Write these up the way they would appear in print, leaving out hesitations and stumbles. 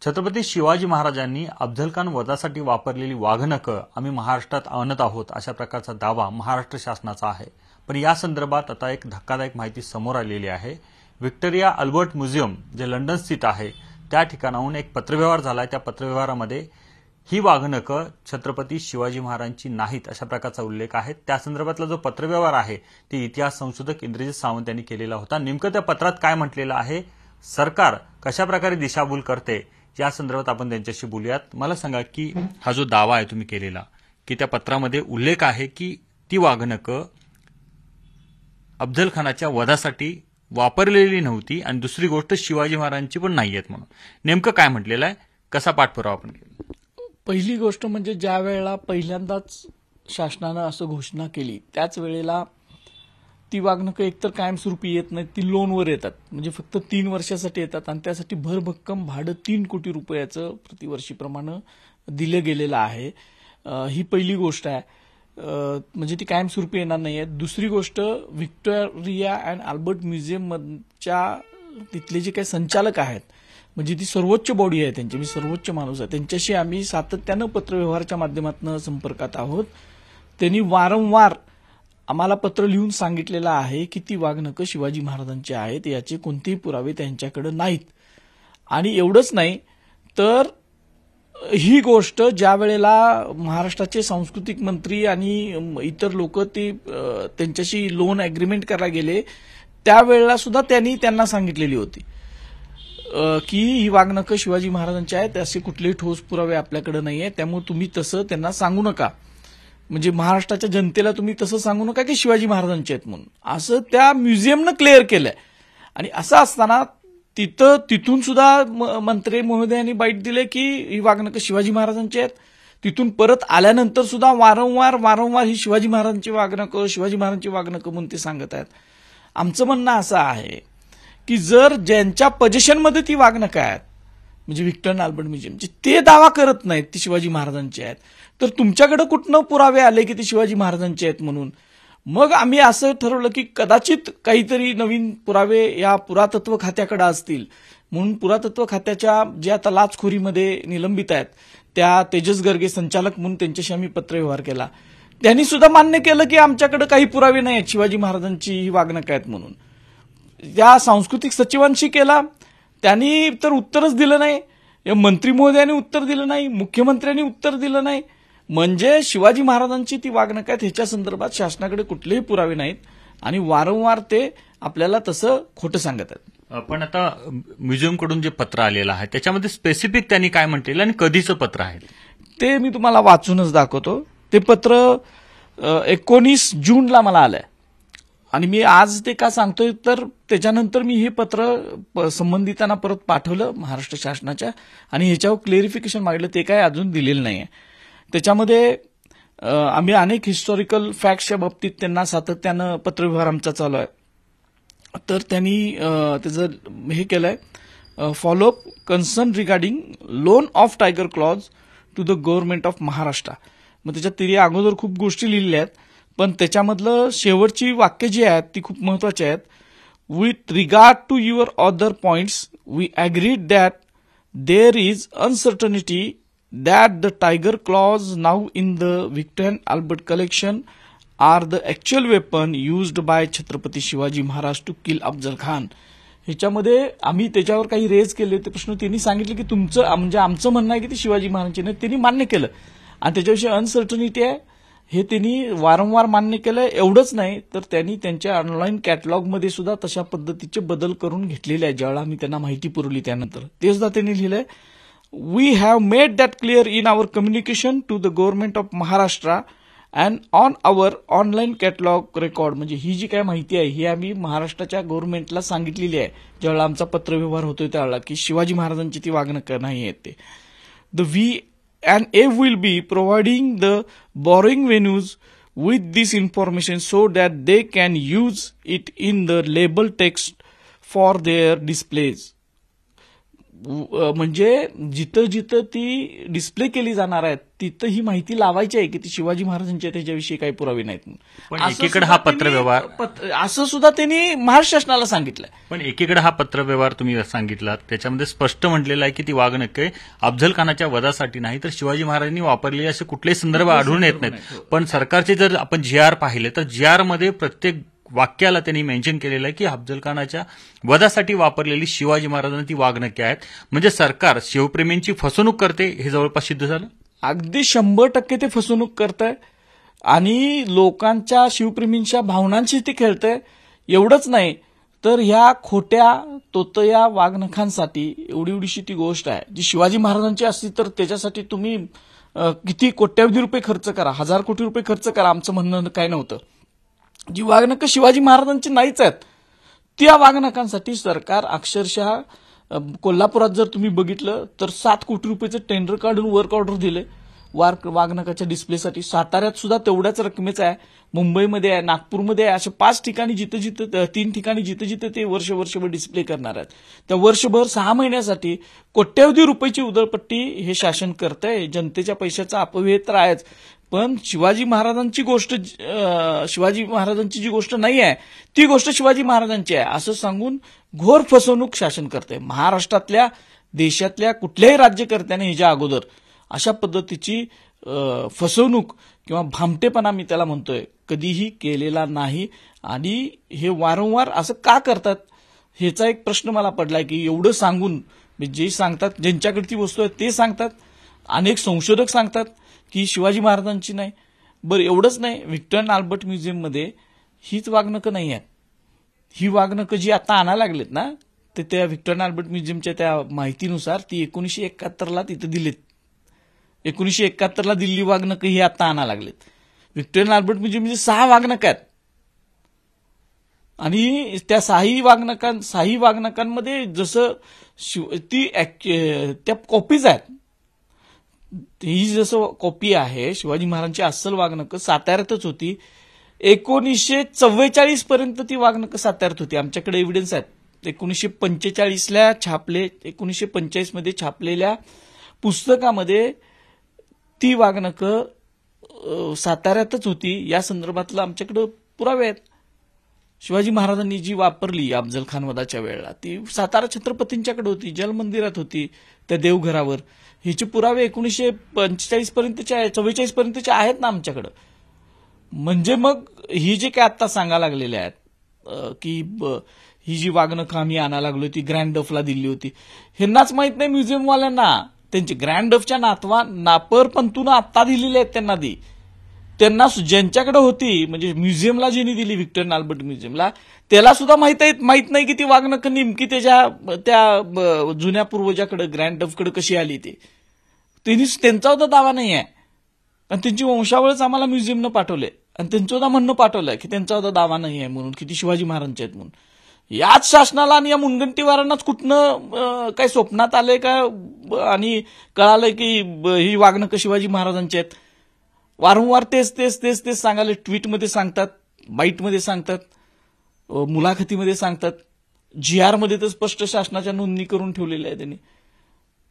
छत्रपती शिवाजी महाराजांनी अफझलखान वधासाठी वापरलेली वाघनखं आम्ही महाराष्ट्रात आणत आहोत अशा प्रकारचा दावा महाराष्ट्र शासनाचा आहे। पण या संदर्भात आता एक धक्कादायक माहिती समोर आलेली आहे। व्हिक्टोरिया अल्बर्ट म्युझियम जे लंडन स्थित आहे त्या ठिकाणाहून एक पत्रव्यवहार झालाय। त्या पत्रव्यवहारामध्ये ही वाघनखं छत्रपती शिवाजी महाराजांची नाहीत अशा प्रकारचा उल्लेख आहे। त्या संदर्भातला जो पत्रव्यवहार आहे ते इतिहास संशोधक इंद्रजित सावंत यांनी केलेला होता। नेमकं त्या पत्रात काय म्हटलेलं आहे, सरकार कशा प्रकारे दिशाभूल करते या संदर्भात आपण त्यांच्याशी बोलूयात। मला सांगा की हा जो दावा आहे तुम्ही केलेला की त्या पत्रामध्ये उल्लेख आहे की ती वाघनखं अफझलखानाच्या वधासाठी वापरलेली नव्हती आणि दुसरी गोष्ट शिवाजी महाराजांची पण नाहीयेत म्हणून नेमकं काय म्हटलेलं आहे, कसा पाठपुरावा आपण केला? पहिली गोष्ट म्हणजे ज्या वेळेला पहिल्यांदाच शासनानं असं घोषणा केली त्याच वेळेला ती वाघनखं एकतर कायमस्वरूपी येत नाही, ती लोनवर येतात, म्हणजे फक्त 3 वर्षासाठी येतात आणि त्यासाठी भरभक्कम भाडं 3 कोटी रुपयाचं प्रतिवर्षीप्रमाणे दिलं गेलेलं आहे। ही पहिली गोष्ट आहे, म्हणजे ती कायमस्वरूपी येणार नाहीये। दुसरी गोष्ट व्हिक्टोरिया अँड अल्बर्ट म्युझियमच्या तिथले जे काही संचालक आहेत, म्हणजे ती सर्वोच्च बॉडी आहे त्यांची, मी सर्वोच्च माणूस आहे, त्यांच्याशी आम्ही सातत्यानं पत्रव्यवहाराच्या माध्यमातून संपर्कात आहोत। त्यांनी वारंवार आम्हाला पत्र लिहून सांगितलेलं आहे की ती वाघनखं शिवाजी महाराजांची आहेत, याचे कोणतेही पुरावे त्यांच्याकडे नाहीत। आणि एवढंच नाही तर ही गोष्ट ज्या वेळेला महाराष्ट्राचे सांस्कृतिक मंत्री आणि इतर लोक ते त्यांच्याशी लोन अग्रीमेंट करायला गेले त्यावेळेला सुद्धा त्यांना सांगितलेली होती की ही वाघनखं शिवाजी महाराजांची आहेत, असे कुठलेही ठोस पुरावे आपल्याकडे नाहीये, त्यामुळे तुम्ही तसं त्यांना सांगू नका, म्हणजे महाराष्ट्राच्या जनतेला तुम्ही तसं सांगू नका की शिवाजी महाराजांचे आहेत म्हणून, असं त्या म्युझियमनं क्लिअर केलंय। आणि असं असताना तिथून सुद्धा मंत्री महोदयांनी बाईट दिले की ही वाघनखं शिवाजी महाराजांची आहेत। तिथून परत आल्यानंतर सुद्धा वारंवार ही शिवाजी महाराजांची वाघनखं म्हणून ते सांगत आहेत। आमचं म्हणणं असं आहे की जर ज्यांच्या पोझिशनमध्ये ती वाघनखं आहेत, म्हणजे व्हिक्टोरिया अल्बर्ट म्युझियमची, ते दावा करत नाहीत ती शिवाजी महाराजांची आहेत, तर तुमच्याकडे कुठनं पुरावे आले की ती शिवाजी महाराजांची आहेत म्हणून? मग आम्ही असं ठरवलं की कदाचित काहीतरी नवीन पुरावे या पुरातत्व खात्याकडे असतील, म्हणून पुरातत्व खात्याच्या जे आता लाचखोरीमध्ये निलंबित आहेत त्या तेजस गर्गे संचालक म्हणून त्यांच्याशी आम्ही पत्रव्यवहार केला। त्यांनी सुद्धा मान्य केलं की आमच्याकडे काही पुरावे नाही आहेत शिवाजी महाराजांची ही वाघनखं आहेत म्हणून। या सांस्कृतिक सचिवांशी केला, त्यांनी तर उत्तरच दिलं नाही, या मंत्री महोदयांनी उत्तर दिलं नाही, मुख्यमंत्र्यांनी उत्तर दिलं नाही, म्हणजे शिवाजी महाराजांची ती वाघनखं आहेत ह्याच्या संदर्भात शासनाकडे कुठलेही पुरावे नाहीत आणि वारंवार ते आपल्याला तसं खोटं सांगत आहेत। पण आता म्युझियमकडून जे पत्र आलेलं आहे त्याच्यामध्ये स्पेसिफिक त्यांनी काय म्हटलेलं आणि कधीचं पत्र आहे ते मी तुम्हाला वाचूनच दाखवतो। ते पत्र 19 जूनला मला आलंय आणि मी आज ते का सांगतोय तर त्याच्यानंतर मी हे पत्र संबंधितांना परत पाठवलं महाराष्ट्र शासनाच्या आणि ह्याच्यावर क्लेरिफिकेशन मागितलं, ते काय अजून दिलेलं नाहीये। त्याच्यामध्ये आम्ही अनेक हिस्टॉरिकल फॅक्ट्सच्या बाबतीत त्यांना सातत्यानं पत्रव्यवहार आमचा चालू आहे, तर त्यांनी त्याचं हे केलंय, follow up concern regarding loan of tiger clause to the government of Maharashtra. मग त्याच्यात तिने अगोदर खूप गोष्टी लिहिल्या आहेत, पण त्याच्यामधलं शेवटची वाक्य जी आहेत ती खूप महत्वाची आहेत। With regard to your other points we agreed that there is uncertainty that the tiger claws now in the Victorian Albert collection are the actual weapon used by Chhatrapati Shivaji Maharaj to kill Afzal Khan. ह्याच्यामध्ये आम्ही त्याच्यावर काही रेज केले ते प्रश्न, त्यांनी सांगितले की तुमचं म्हणजे आमचं म्हणणं आहे की ते शिवाजी महाराजांचे नाही, त्यांनी मान्य केलं आणि त्याच्याविषयी अनसर्टनिटी आहे हे त्यांनी वारंवार मान्य केलं। एवढंच नाही तर त्यांनी त्यांच्या ऑनलाईन कॅटलॉगमध्ये सुद्धा तशा पद्धतीचे बदल करून घेतलेले आहे, ज्यावेळेला आम्ही त्यांना माहिती पुरवली त्यानंतर ते सुद्धा त्यांनी लिहिलंय। We have made that clear in our communication to the government of Maharashtra and on our online catalog record। म्हणजे ही जी काय माहिती आहे ही आम्ही महाराष्ट्राच्या गव्हर्नमेंटला सांगितलेली आहे ज्यावेळेला आमचा पत्रव्यवहार होतोय त्यावेळेला की शिवाजी महाराजांची ती वाघनखं नाही आहेत ते। The we and A will be providing the borrowing venues with this information so that they can use it in the label text for their displays। म्हणजे जिथं जिथं ती डिस्प्ले केली जाणार आहे तिथं ही माहिती लावायची आहे की ती शिवाजी महाराजांच्या त्याच्याविषयी काही पुरावे नाहीत. पण एकीकडे हा पत्रव्यवहार असं सुद्धा त्यांनी महाराष्ट्र शासनाला सांगितलंय. पण एकीकडे हा पत्रव्यवहार तुम्ही सांगितला त्याच्यामध्ये स्पष्ट म्हटलेलं आहे की ती वाघनखे अफजल खानाच्या वधासाठी नाही तर शिवाजी महाराजांनी वापरलेले असे कुठलेही संदर्भ आढळून येत नाहीत. पण सरकारचे जर आपण GR पाहिले तर GR मध्ये प्रत्येक वाक्याला त्यांनी मेन्शन केलेलं आहे की अफजल खानाच्या वधासाठी वापरलेली शिवाजी महाराजांनी ती वाघनखे आहेत. म्हणजे सरकार शिवप्रेमींची फसवणूक करते हे जवळपास सिद्ध झालं. अगदी 100% ते फसवणूक करतंय आणि लोकांच्या शिवप्रेमींच्या भावनांशी ते खेळतंय. एवढंच नाही तर ह्या खोट्या तोतया वाघनखांसाठी एवढीशी ती गोष्ट आहे जी शिवाजी महाराजांची असती तर त्याच्यासाठी तुम्ही किती कोट्यावधी रुपये खर्च करा, 1000 कोटी रुपये खर्च करा, आमचं म्हणणं काय नव्हतं. जी वाघनखं शिवाजी महाराजांची नाहीच आहेत त्या वाघनखांसाठी सरकार अक्षरशः कोल्हापुरात जर तुम्ही बघितलं तर 7 कोटी रुपयाचं टेंडर काढून वर्क ऑर्डर दिले वाघनखाच्या डिस्प्लेसाठी. साताऱ्यात सुद्धा तेवढ्याच रकमेचं आहे, मुंबईमध्ये आहे, नागपूरमध्ये आहे, अशा 5 ठिकाणी जिथं 3 ठिकाणी जिथं ते वर्षभर डिस्प्ले करणार आहेत. त्या वर्षभर 6 महिन्यासाठी कोट्यवधी रुपयाची उधळपट्टी हे शासन करतंय. जनतेच्या पैशाचा अपव्यय तर आहेच, पण शिवाजी महाराजांची जी गोष्ट नाही आहे ती गोष्ट शिवाजी महाराजांची आहे असं सांगून घोर फसवणूक शासन करते. महाराष्ट्रातल्या देशातल्या कुठल्याही राज्यकर्त्याने ह्याच्या अगोदर अशा पद्धतीची फसवणूक किंवा भामटेपणा मी त्याला म्हणतोय कधीही केलेला नाही. आणि हे वारंवार असं का करतात ह्याचा एक प्रश्न मला पडलाय की एवढं सांगून जे सांगतात, ज्यांच्याकडे ती वस्तू आहे ते सांगतात, अनेक संशोधक सांगतात की शिवाजी महाराजांची नाही. बरं एवढंच नाही, व्हिक्टर अँड अल्बर्ट म्युझियममध्ये हीच वाघनखं नाही आहेत. ही वाघनखं जी आता आणायला लागलेत ना ते त्या व्हिक्टर अँड अल्बर्ट म्युझियमच्या त्या माहितीनुसार ती 1971ला तिथे दिलीत. 1971ला दिल्ली वाघनखं ही आता आणायला लागलेत. व्हिक्टर अँड अल्बर्ट म्युझियममध्ये 6 वाघनखं आहेत आणि त्या 6 वाघनखांमध्ये जसं त्या कॉपीज आहेत. ही जसं कॉपी आहे शिवाजी महाराजांची अस्सल वाघनखं साताऱ्यातच होती. 1944 पर्यंत ती वाघनखं साताऱ्यात होती. आमच्याकडे एव्हिडन्स आहेत. 1945ला 1945 मध्ये छापलेल्या पुस्तकामध्ये ती वाघनखं साताऱ्यातच होती. या संदर्भातलं आमच्याकडे पुरावे आहेत. शिवाजी महाराजांनी जी वापरली अफजल खान वधाच्या वेळेला ती सातारा छत्रपतींच्याकडे होती, जलमंदिरात होती, त्या देवघरावर. ह्याचे पुरावे 1945 पर्यंतचे आहे, 44 पर्यंतचे आहेत ना आमच्याकडे. म्हणजे मग ही जे काय आता सांगायला लागलेले आहेत की ही जी वाघनखं आम्ही आणायला लागलो ती ग्रँड डफला दिली होती, ह्यांनाच माहित नाही म्युझियमवाल्यांना. त्यांची ग्रँड डफच्या नापर पंतून आत्ता दिलेले आहेत त्यांना ज्यांच्याकडे होती म्हणजे म्युझियमला ज्यांनी दिली व्हिक्टर अँड अल्बर्ट म्युझियमला त्याला सुद्धा माहित नाही की ती वाघनखं नेमकी त्या जुन्या पूर्वजाकडे ग्रँड डफकडे कशी आली ती. त्यांचा होता दावा नाही आहे आणि त्यांची वंशावळच आम्हाला म्युझियमनं पाठवले आणि त्यांचं सुद्धा म्हणणं पाठवलंय की त्यांचा होता दावा नाही आहे म्हणून की ती शिवाजी महाराजांचे आहेत म्हणून. याच शासनाला आणि या मुनगंटीवारांनाच कुठनं काय स्वप्नात आलंय का आणि कळालंय की ही वाघनखं शिवाजी महाराजांची आहेत. वारंवार तेच सांगायला ट्विटमध्ये सांगतात, बाईटमध्ये सांगतात, मुलाखतीमध्ये सांगतात, GR मध्ये तर स्पष्ट शासनाच्या नोंदणी करून ठेवलेल्या आहे त्यांनी.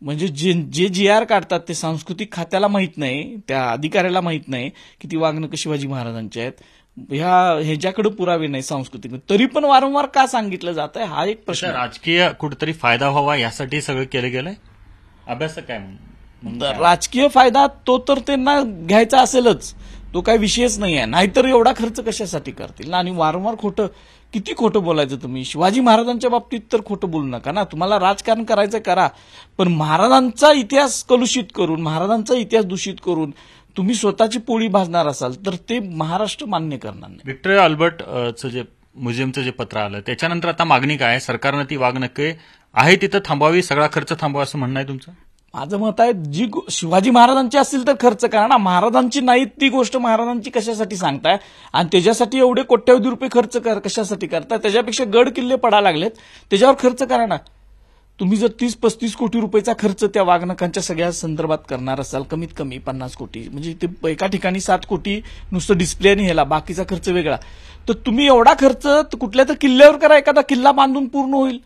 म्हणजे जे GR काढतात ते सांस्कृतिक खात्याला माहित नाही, त्या अधिकाऱ्याला माहित नाही की ती वाघनखं शिवाजी महाराजांची आहेत. ह्याच्याकडे पुरावे नाही सांस्कृतिक, तरी पण वारंवार का सांगितलं जात आहे हा एक प्रश्न. राजकीय कुठेतरी फायदा व्हावा यासाठी सगळं केलं गेलंय. अभ्यास काय राजकीय फायदा तो तर त्यांना घ्यायचा असेलच, तो काही विषयच नाही आहे. नाहीतर एवढा खर्च कशासाठी करतील ना. आणि वारंवार किती खोटं बोलायचं तुम्ही. शिवाजी महाराजांच्या बाबतीत तर खोटं बोलू नका ना. तुम्हाला राजकारण करायचं करा, पण महाराजांचा इतिहास कलुषित करून, महाराजांचा इतिहास दूषित करून तुम्ही स्वतःची पोळी भाजणार असाल तर ते महाराष्ट्र मान्य करणार नाही. व्हिक्टर अल्बर्टचं जे म्युझियमचं जे पत्र आलं त्याच्यानंतर आता मागणी काय आहे? सरकारनं ती वाघनखे आहे तिथं थांबवावी, सगळा खर्च थांबवा असं म्हणणं आहे तुमचं? माझं मत आहे जी शिवाजी महाराजांची असतील तर खर्च करा ना. महाराजांची नाही ती गोष्ट महाराजांची कशासाठी सांगताय आणि त्याच्यासाठी एवढे कोट्यवधी रुपये खर्च कशासाठी करताय? त्याच्यापेक्षा गड किल्ले पडायला लागलेत त्याच्यावर खर्च करा ना. तुम्ही जर 30-35 कोटी रुपयाचा खर्च त्या वाघनखांच्या सगळ्या संदर्भात करणार असाल, कमीत कमी 50 कोटी, म्हणजे ते एका ठिकाणी 7 कोटी नुसतं डिस्प्ले आणि ह्याला, बाकीचा खर्च वेगळा, तर तुम्ही एवढा खर्च कुठल्या तर किल्ल्यावर करा. एखादा किल्ला बांधून पूर्ण होईल.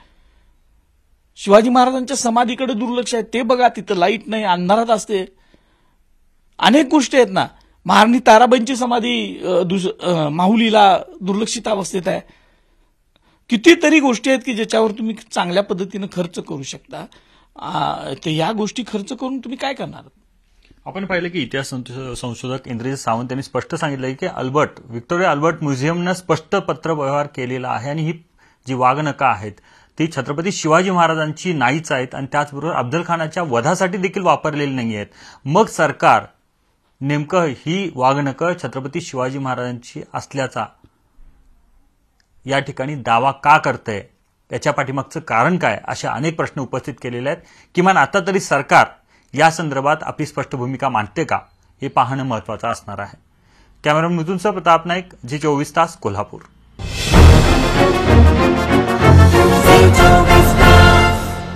शिवाजी महाराजांच्या समाधीकडे दुर्लक्ष आहे, ते बघा, तिथं लाईट नाही, अंधारात असते. अनेक गोष्टी आहेत ना. महाराणी ताराबाईंची समाधी माहुलीला दुर्लक्षित अवस्थेत आहे. कितीतरी गोष्टी आहेत की ज्याच्यावर तुम्ही चांगल्या पद्धतीनं खर्च करू शकता. तर या गोष्टी खर्च करून तुम्ही काय करणार? आपण पाहिलं की इतिहास संशोधक इंद्रजित सावंत यांनी स्पष्ट सांगितलं की व्हिक्टोरिया अल्बर्ट म्युझियमनं स्पष्ट पत्रव्यवहार केलेला आहे आणि ही जी वाघनखं आहेत ती छत्रपती शिवाजी महाराजांची नाहीच आहेत आणि त्याचबरोबर अफजलखानाच्या वधासाठी देखील वापरलेली नाही आहेत. मग सरकार नेमकं ही वाघनखं छत्रपती शिवाजी महाराजांची असल्याचा या ठिकाणी दावा का करतंय, याच्या पाठीमागचं कारण काय, अशा अनेक प्रश्न उपस्थित केलेले आहेत. किमान आता तरी सरकार या संदर्भात आपली स्पष्ट भूमिका मांडते का, हे पाहणं महत्त्वाचं असणार आहे. कॅमेरामन मिथुनसह प्रताप नाईक, जी 24 तास, कोल्हापूर.